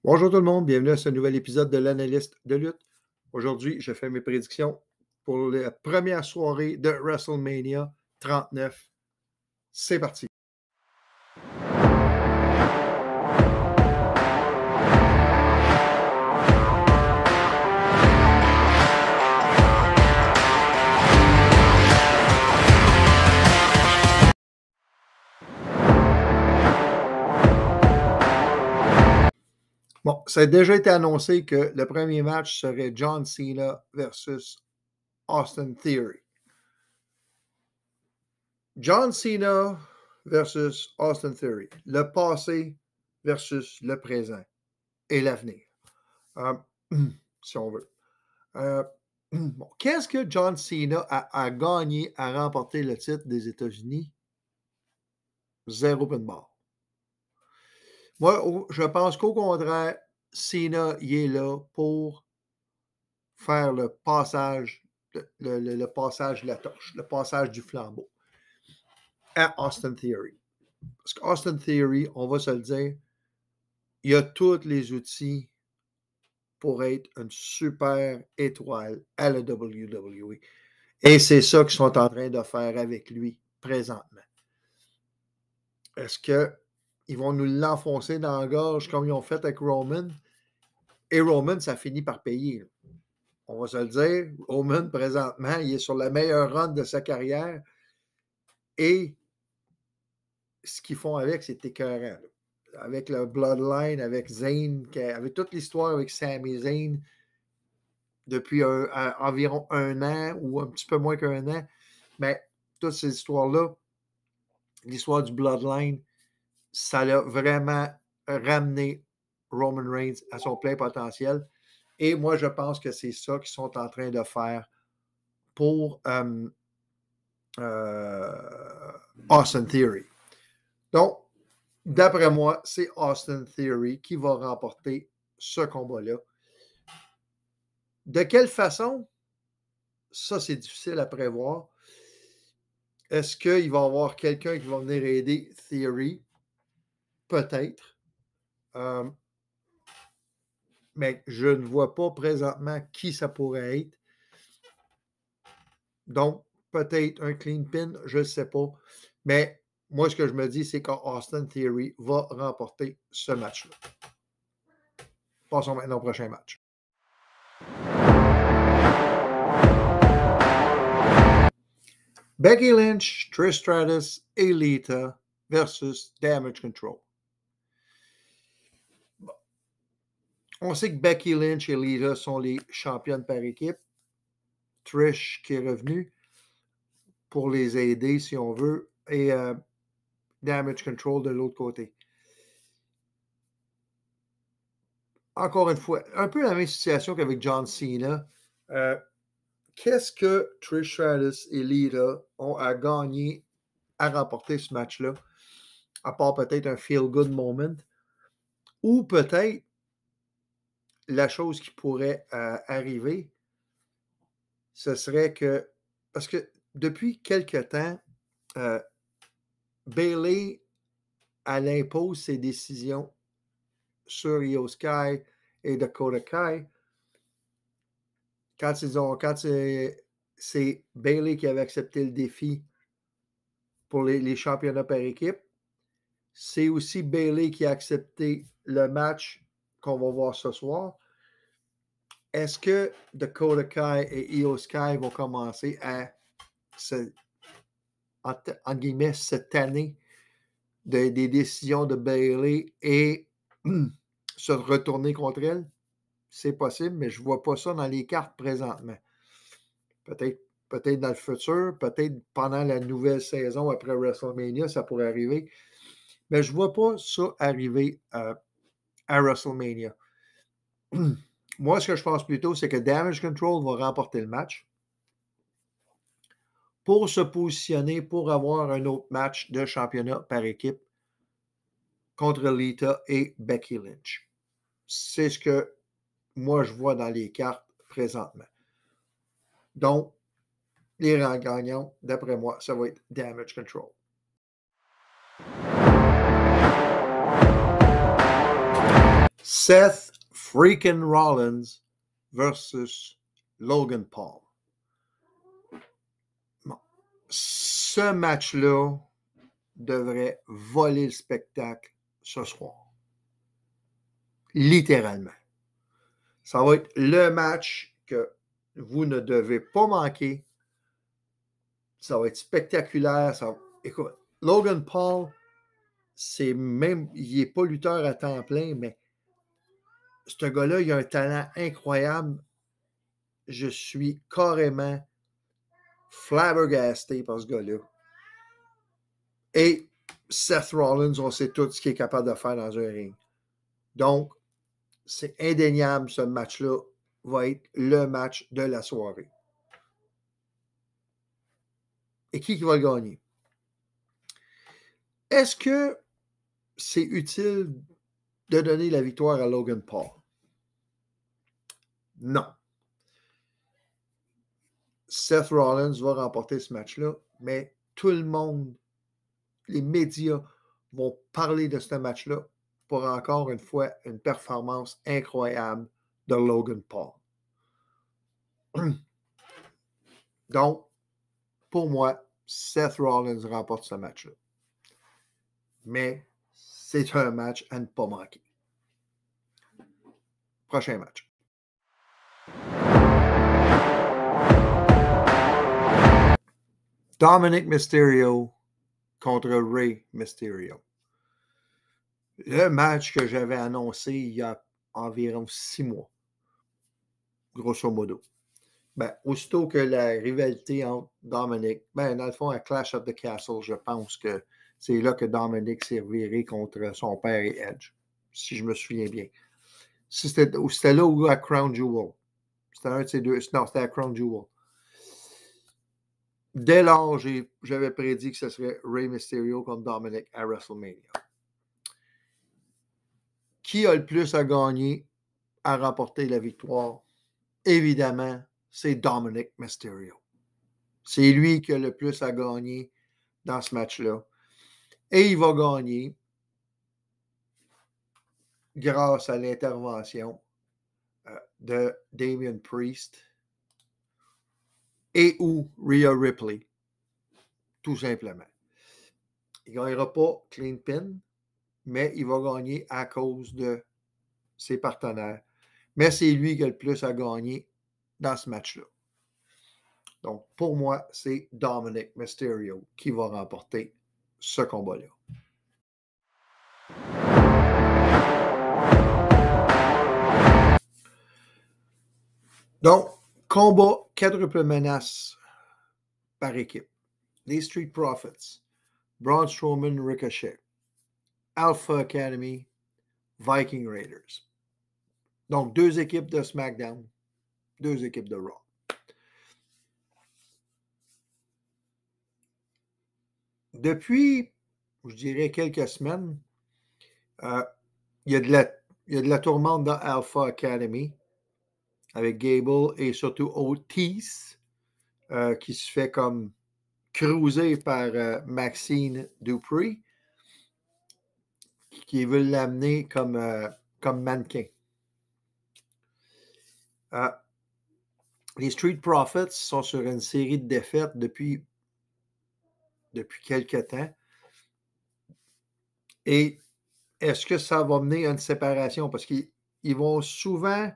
Bonjour tout le monde, bienvenue à ce nouvel épisode de l'analyste de lutte. Aujourd'hui, je fais mes prédictions pour la première soirée de WrestleMania 39. C'est parti. Bon, ça a déjà été annoncé que le premier match serait John Cena versus Austin Theory. John Cena versus Austin Theory. Le passé versus le présent et l'avenir. Si on veut. Bon, qu'est-ce que John Cena a gagné à remporter le titre des États-Unis? Zéro pin barre. Moi, je pense qu'au contraire, Cena, il est là pour faire le passage, le passage de la torche, le passage du flambeau à Austin Theory. Parce qu'Austin Theory, on va se le dire, il a tous les outils pour être une super étoile à la WWE. Et c'est ça qu'ils sont en train de faire avec lui présentement. Est-ce qu'ils vont nous l'enfoncer dans la gorge comme ils ont fait avec Roman? Et Roman, ça finit par payer. Là. On va se le dire, Roman, présentement, il est sur la meilleure run de sa carrière. Et ce qu'ils font avec, c'est écœurant. Là. Avec le Bloodline, avec Zayn, avec toute l'histoire avec Sami Zayn, depuis environ un an ou un petit peu moins qu'un an. Mais toutes ces histoires-là, l'histoire du Bloodline, ça l'a vraiment ramené Roman Reigns à son plein potentiel. Et moi, je pense que c'est ça qu'ils sont en train de faire pour Austin Theory. Donc, d'après moi, c'est Austin Theory qui va remporter ce combat-là. De quelle façon? Ça, c'est difficile à prévoir. Est-ce qu'il va y avoir quelqu'un qui va venir aider Theory? Peut-être. Mais je ne vois pas présentement qui ça pourrait être. Donc, peut-être un clean pin, je ne sais pas. Mais moi, ce que je me dis, c'est qu'Austin Theory va remporter ce match-là. Passons maintenant au prochain match. Becky Lynch, Trish Stratus et Lita versus Damage Control. Bon. On sait que Becky Lynch et Lita sont les championnes par équipe. Trish qui est revenue pour les aider, si on veut, et Damage Control de l'autre côté. Encore une fois, un peu la même situation qu'avec John Cena. Qu'est-ce que Trish Stratus et Lita ont à gagner à remporter ce match-là, à part peut-être un feel-good moment, ou peut-être la chose qui pourrait arriver, ce serait que, parce que depuis quelque temps, Bayley, elle impose ses décisions sur Io Sky et Dakota Kai. Quand c'est Bayley qui avait accepté le défi pour les championnats par équipe, c'est aussi Bayley qui a accepté le match qu'on va voir ce soir. Est-ce que Dakota Kai et Io Sky vont commencer à en guillemets, cette année des décisions de Bayley et se retourner contre elle? C'est possible, mais je ne vois pas ça dans les cartes présentement. Peut-être dans le futur, peut-être pendant la nouvelle saison après WrestleMania, ça pourrait arriver. Mais je ne vois pas ça arriver à WrestleMania. Moi, ce que je pense plutôt, c'est que Damage Control va remporter le match pour se positionner pour avoir un autre match de championnat par équipe contre Lita et Becky Lynch. C'est ce que moi, je vois dans les cartes présentement. Donc, les rangs gagnants, d'après moi, ça va être Damage Control. Seth freaking Rollins versus Logan Paul. Bon. Ce match-là devrait voler le spectacle ce soir. Littéralement. Ça va être le match que vous ne devez pas manquer. Ça va être spectaculaire. Écoute, Logan Paul, il n'est pas lutteur à temps plein, mais ce gars-là, il a un talent incroyable. Je suis carrément flabbergasté par ce gars-là. Et Seth Rollins, on sait tout ce qu'il est capable de faire dans un ring. Donc, c'est indéniable, ce match-là va être le match de la soirée. Et qui va le gagner? Est-ce que c'est utile de donner la victoire à Logan Paul? Non. Seth Rollins va remporter ce match-là, mais tout le monde, les médias vont parler de ce match-là pour encore une fois une performance incroyable de Logan Paul. Donc, pour moi, Seth Rollins remporte ce match-là. Mais c'est un match à ne pas manquer. Prochain match. Dominic Mysterio contre Rey Mysterio. Le match que j'avais annoncé il y a environ 6 mois, grosso modo. Ben, aussitôt que la rivalité entre Dominic, dans le fond, à Clash of the Castle, je pense que c'est là que Dominic s'est reviré contre son père et Edge, si je me souviens bien. C'était là ou à Crown Jewel. C'était un de ces deux. Non, c'était à Crown Jewel. Dès lors, j'avais prédit que ce serait Rey Mysterio contre Dominic à WrestleMania. Qui a le plus à gagner à remporter la victoire? Évidemment, c'est Dominic Mysterio. C'est lui qui a le plus à gagner dans ce match-là. Et il va gagner grâce à l'intervention de Damian Priest et ou Rhea Ripley, tout simplement. Il ne gagnera pas clean pin, mais il va gagner à cause de ses partenaires. Mais c'est lui qui a le plus à gagner dans ce match-là. Donc, pour moi, c'est Dominic Mysterio qui va remporter ce combat-là. Donc, combat quadruple menace par équipe. Les Street Profits, Braun Strowman, Ricochet, Alpha Academy, Viking Raiders. Donc, 2 équipes de SmackDown, 2 équipes de Raw. Depuis, je dirais, quelques semaines, il y a de la tourmente dans Alpha Academy avec Gable et surtout Otis qui se fait comme cruiser par Maxine Dupree qui veut l'amener comme mannequin. Les Street Profits sont sur une série de défaites depuis quelques temps. Et est-ce que ça va mener à une séparation? Parce qu'ils vont souvent,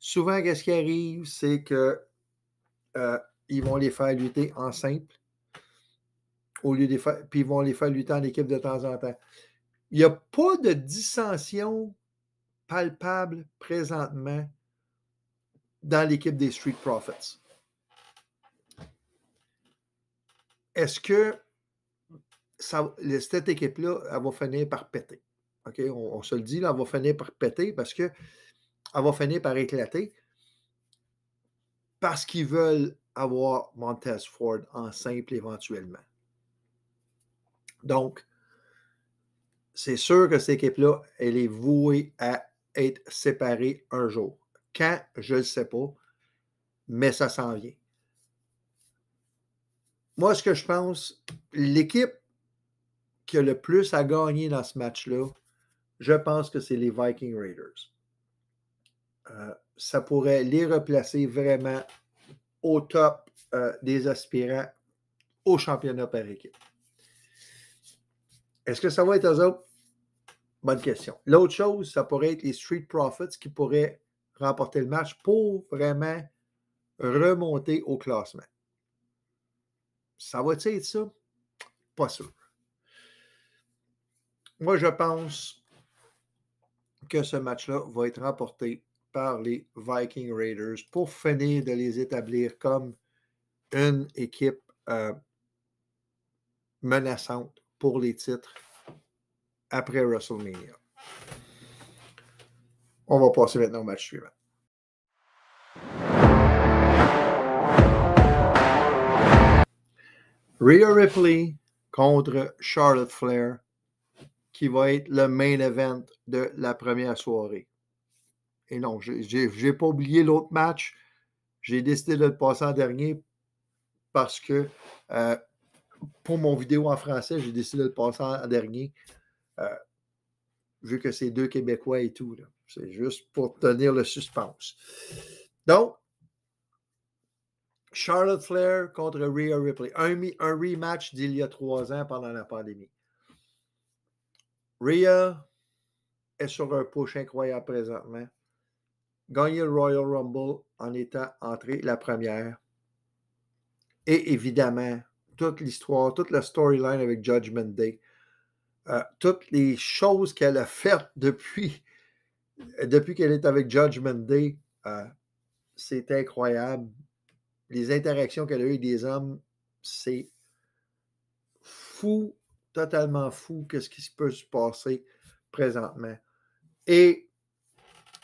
qu'est-ce qui arrive, c'est que ils vont les faire lutter en simple au lieu puis ils vont les faire lutter en équipe de temps en temps. Il n'y a pas de dissension palpable présentement dans l'équipe des Street Profits. Est-ce que cette équipe-là, elle va finir par péter? OK? On se le dit, là, elle va finir par péter parce qu'elle va finir par éclater parce qu'ils veulent avoir Montez Ford en simple éventuellement. Donc, c'est sûr que cette équipe-là, elle est vouée à être séparée un jour. Quand, je ne le sais pas, mais ça s'en vient. Moi, ce que je pense, l'équipe qui a le plus à gagner dans ce match-là je pense que c'est les Viking Raiders. Ça pourrait les replacer vraiment au top des aspirants au championnat par équipe. Est-ce que ça va être eux autres? Bonne question. L'autre chose, ça pourrait être les Street Profits qui pourraient remporter le match pour vraiment remonter au classement. Ça va être ça? Pas sûr. Moi, je pense que ce match-là va être remporté par les Viking Raiders pour finir de les établir comme une équipe menaçante pour les titres après WrestleMania. On va passer maintenant au match suivant. Rhea Ripley contre Charlotte Flair, qui va être le main event de la première soirée. Et non, je n'ai pas oublié l'autre match. J'ai décidé de le passer en dernier parce que pour mon vidéo en français, j'ai décidé de le passer en dernier. Vu que c'est 2 Québécois et tout. C'est juste pour tenir le suspense. Donc, Charlotte Flair contre Rhea Ripley. Un rematch d'il y a 3 ans pendant la pandémie. Rhea est sur un push incroyable présentement. Gagné le Royal Rumble en étant entrée la première. Et évidemment, toute l'histoire, toute la storyline avec Judgment Day, toutes les choses qu'elle a faites depuis qu'elle est avec Judgment Day, c'est incroyable. Les interactions qu'elle a eues avec des hommes, c'est fou, totalement fou, qu'est-ce qui peut se passer présentement. Et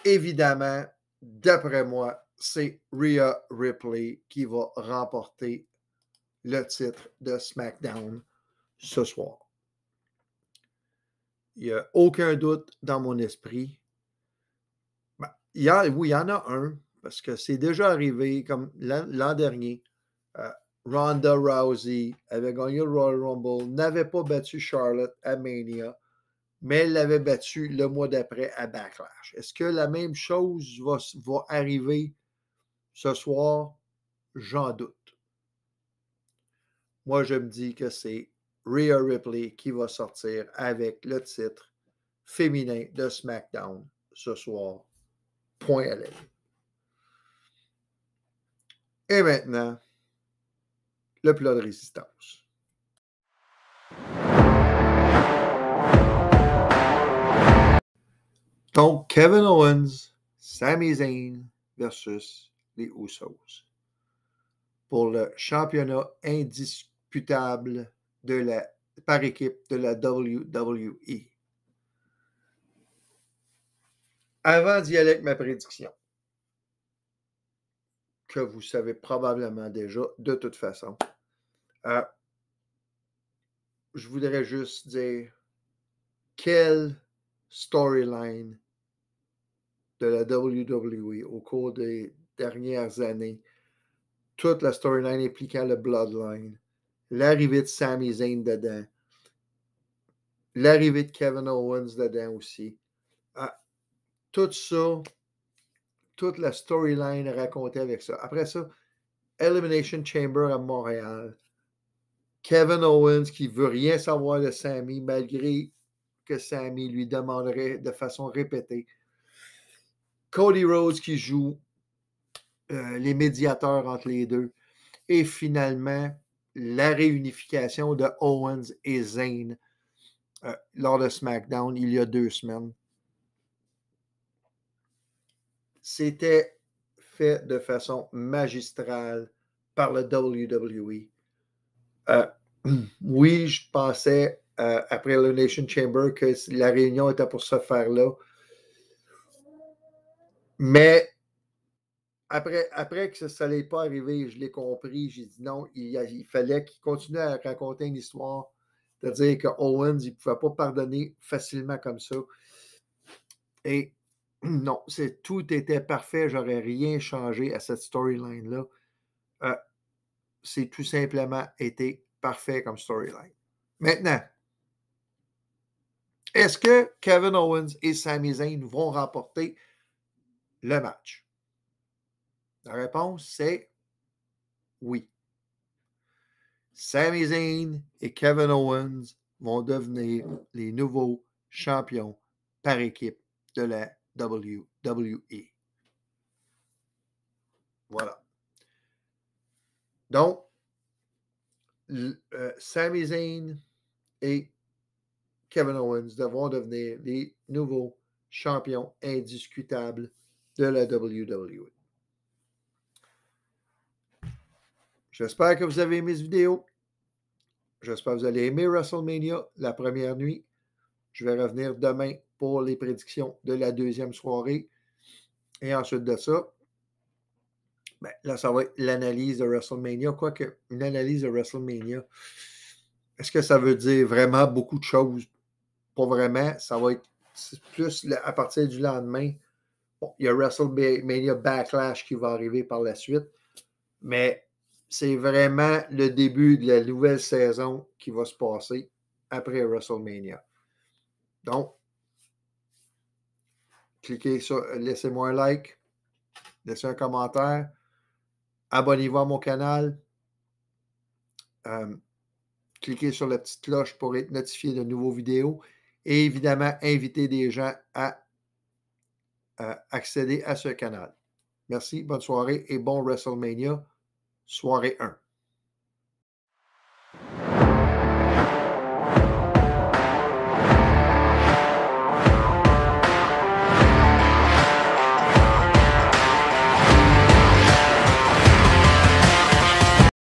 évidemment, d'après moi, c'est Rhea Ripley qui va remporter le titre de SmackDown ce soir. Il n'y a aucun doute dans mon esprit. Ben, oui, il y en a un, parce que c'est déjà arrivé, comme l'an dernier. Ronda Rousey avait gagné le Royal Rumble, n'avait pas battu Charlotte à Mania, mais elle l'avait battu le mois d'après à Backlash. Est-ce que la même chose va arriver ce soir? J'en doute. Moi, je me dis que c'est Rhea Ripley qui va sortir avec le titre féminin de SmackDown ce soir. Point à la ligne. Et maintenant, le plat de résistance. Donc, Kevin Owens, Sami Zayn versus les Usos pour le championnat indiscutable par équipe de la WWE. Avant d'y aller avec ma prédiction, que vous savez probablement déjà de toute façon, je voudrais juste dire quelle storyline de la WWE au cours des dernières années, toute la storyline impliquant le Bloodline, l'arrivée de Sami Zayn dedans, l'arrivée de Kevin Owens dedans aussi. Tout ça, toute la storyline racontée avec ça. Après ça, Elimination Chamber à Montréal. Kevin Owens qui veut rien savoir de Sami, malgré que Sami lui demanderait de façon répétée. Cody Rhodes qui joue les médiateurs entre les deux. Et finalement, la réunification de Owens et Zayn lors de SmackDown il y a 2 semaines. C'était fait de façon magistrale par le WWE. Oui, je pensais après Elimination Chamber que la réunion était pour se faire là. Mais après que ça n'allait pas arriver, je l'ai compris. J'ai dit non, il fallait qu'il continue à raconter une histoire. C'est-à-dire que Owens, il ne pouvait pas pardonner facilement comme ça. Et non, tout était parfait. J'aurais rien changé à cette storyline-là. C'est tout simplement été parfait comme storyline. Maintenant, Est-ce que Kevin Owens et Sami Zayn vont remporter le match? La réponse, c'est oui. Sami Zayn et Kevin Owens vont devenir les nouveaux champions par équipe de la WWE. Voilà. Donc, Sami Zayn et Kevin Owens devront devenir les nouveaux champions indiscutables de la WWE. J'espère que vous avez aimé cette vidéo. J'espère que vous allez aimer WrestleMania, la première nuit. Je vais revenir demain pour les prédictions de la deuxième soirée. Et ensuite de ça, ben, là, ça va être l'analyse de WrestleMania. Quoique, une analyse de WrestleMania, est-ce que ça veut dire vraiment beaucoup de choses? Pas vraiment. Ça va être plus à partir du lendemain. Bon, il y a WrestleMania Backlash qui va arriver par la suite. Mais c'est vraiment le début de la nouvelle saison qui va se passer après WrestleMania. Donc, cliquez sur, laissez-moi un like, laissez un commentaire, abonnez-vous à mon canal, cliquez sur la petite cloche pour être notifié de nouveaux vidéos et évidemment, invitez des gens à accéder à ce canal. Merci, bonne soirée et bon WrestleMania, soirée 1.